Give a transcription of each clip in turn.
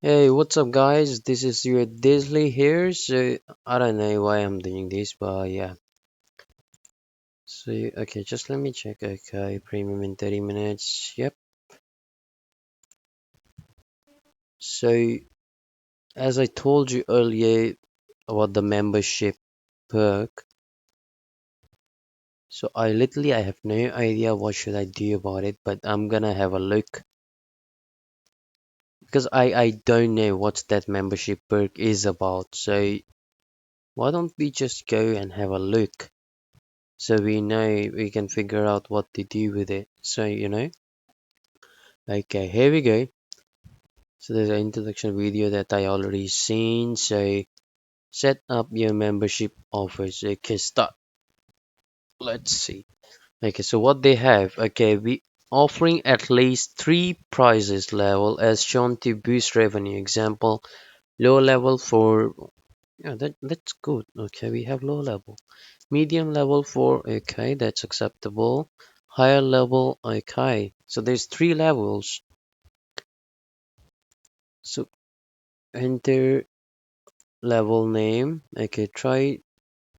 Hey, what's up, guys? This is your Disley here. So I don't know why I'm doing this, but yeah. So okay, just let me check. Okay, premium in 30 minutes. Yep. So as I told you earlier about the membership perk, so I have no idea what should I do about it, but I'm gonna have a look because I don't know what that membership perk is about. So why don't we just go and have a look? So we can figure out what to do with it. Okay, here we go. So there's an introduction video that I already seen. So set up your membership offers. Okay, start. Let's see. Okay, so what they have. Okay, we offering at least three prices level as shown to boost revenue. Example, low level for yeah, that's good. Okay, we have low level. Medium level for okay, that's acceptable. Higher level, okay. So there's three levels. So enter level name. Okay, try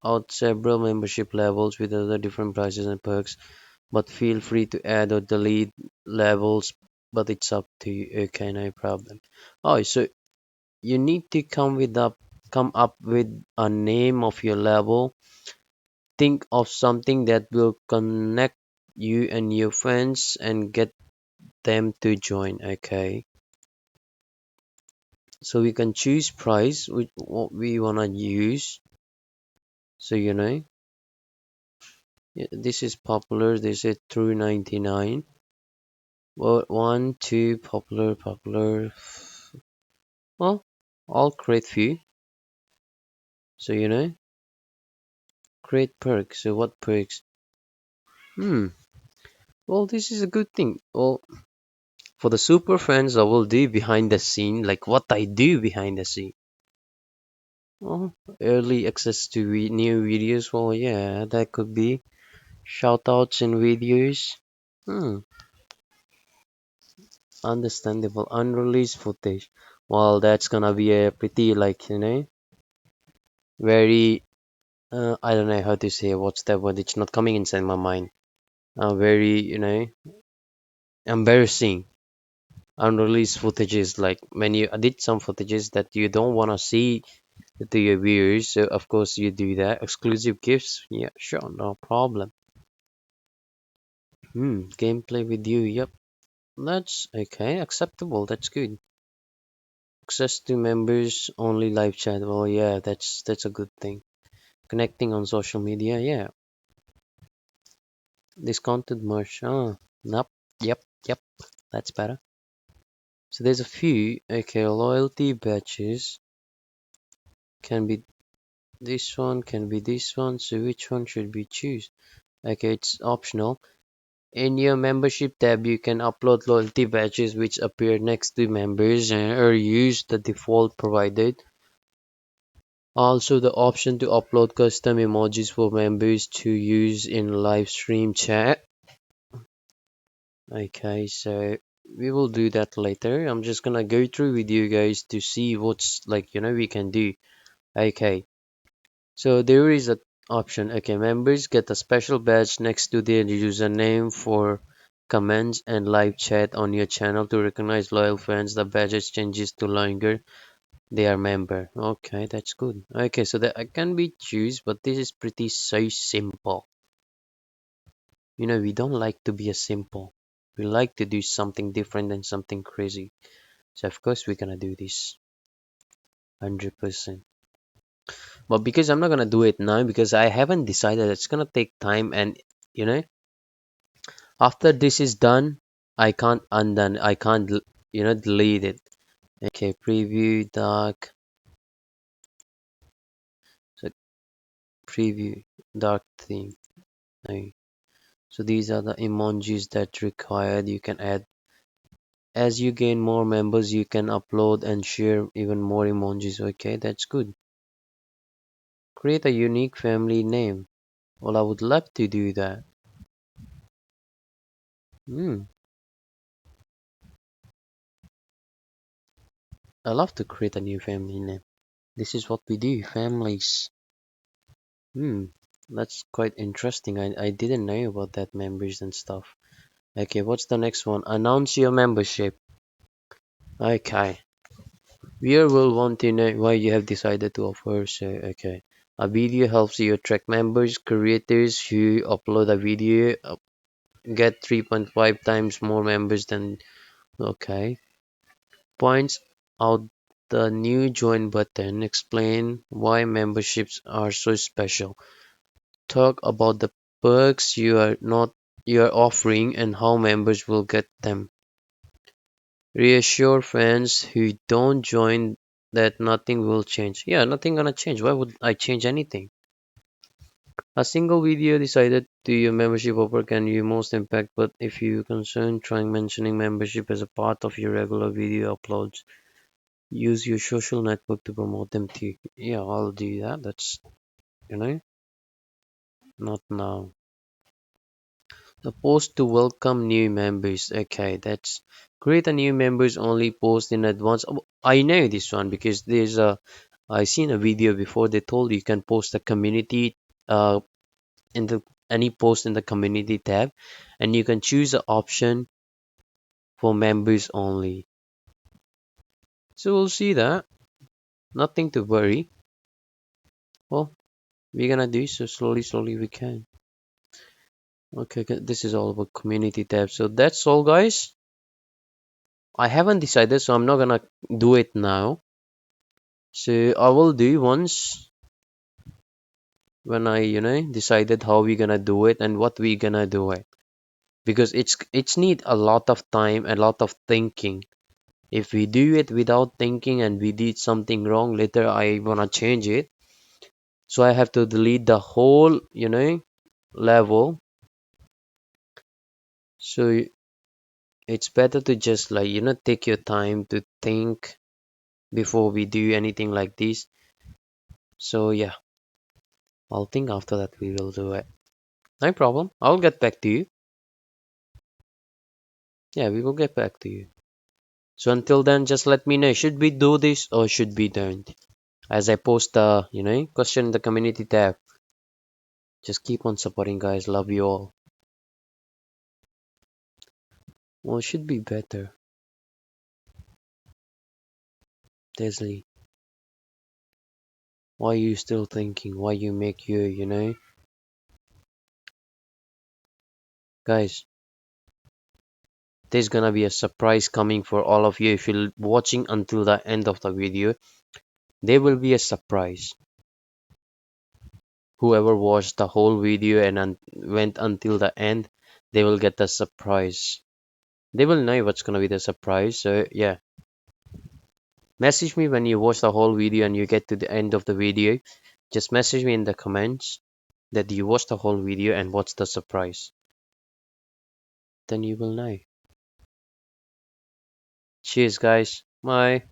out several membership levels with other different prices and perks, but feel free to add or delete levels, but it's up to you. Okay, no problem. Oh, so you need to come up with a name of your level. Think of something that will connect you and your friends and get them to join. Okay, so we can choose price which what we wanna use. So yeah, this is popular. This is through 99. Well, one, two, popular. Well, I'll create few. So create perks. So what perks? Hmm. Well, this is a good thing. Well, for the super fans, I will do behind the scene, like what I do behind the scene. Well, early access to new videos. Well, yeah, that could be shoutouts in videos. Hmm. Understandable. Unreleased footage. Well, that's gonna be a pretty like very I don't know how to say what's that word. It's not coming inside my mind. Very embarrassing. Unreleased footages like when you edit some footages that you don't wanna see to your viewers. So of course you do that. Exclusive gifts. Yeah, sure, no problem. Gameplay with you. Yep, that's okay. Acceptable. That's good. Access to members only live chat. Well, yeah, that's a good thing. Connecting on social media. Yeah, discounted merch. Oh, nope. Yep. That's better. So there's a few. Okay, loyalty badges can be this one, can be this one. So which one should we choose? Okay, it's optional. In your membership tab, you can upload loyalty badges which appear next to members or use the default provided. Also, the option to upload custom emojis for members to use in live stream chat. Okay, so we will do that later. I'm just gonna go through with you guys to see what's like, we can do. Okay, so there is a option. Okay, members get a special badge next to their username for comments and live chat on your channel to recognize loyal fans. The badge changes to longer they are member. Okay, that's good. Okay, so that I can be choose, but this is pretty so simple. We don't like to be a simple. We like to do something different than something crazy. So of course we're gonna do this 100%. But because I'm not gonna do it now because I haven't decided, it's gonna take time and you know after this is done, I can't undone. I can't delete it. Okay, preview dark. So preview dark theme. No. So these are the emojis that required. You can add as you gain more members. You can upload and share even more emojis. Okay, that's good. Create a unique family name. Well, I would love to do that. Hmm. I love to create a new family name. This is what we do, families. Hmm, that's quite interesting. I didn't know about that members and stuff. Okay, what's the next one? Announce your membership. Okay. Viewer will want to know why you have decided to offer. So, okay. A video helps you attract members. Creators who upload a video get 3.5 times more members than. Okay. Points out the new join button. Explain why memberships are so special. Talk about the perks you are offering and how members will get them. Reassure fans who don't join that nothing will change. Yeah, nothing gonna change. Why would I change anything? A single video decided to your membership offer can you most impact, but if you concern trying mentioning membership as a part of your regular video uploads, use your social network to promote them too. Yeah, I'll do that. That's you know, not now. The post to welcome new members. Okay, that's create a new members only post in advance. Oh, I know this one because I seen a video before they told you can post a community in the any post in the community tab and you can choose an option for members only. So we'll see that. Nothing to worry. Well, we're gonna do so slowly we can. Okay, this is all about community tab. So that's all guys. I haven't decided, so I'm not gonna do it now. So I will do once when I decided how we gonna do it and what we gonna do it. Because it's need a lot of time, a lot of thinking. If we do it without thinking and we did something wrong, later I wanna change it. So I have to delete the whole level. So it's better to just like take your time to think before we do anything like this. So yeah, I'll think after that we will do it. No problem. I'll get back to you. Yeah, we will get back to you. So until then, just let me know. Should we do this or should we don't? As I post the question in the community tab. Just keep on supporting, guys. Love you all. Well, it should be better. Desley, why are you still thinking? Why you make you? Guys, there's gonna be a surprise coming for all of you if you're watching until the end of the video. There will be a surprise. Whoever watched the whole video and went until the end, they will get the surprise. They will know what's gonna be the surprise. So yeah, message me when you watch the whole video and you get to the end of the video. Just message me in the comments that you watched the whole video and what's the surprise. Then you will know. Cheers, guys. Bye.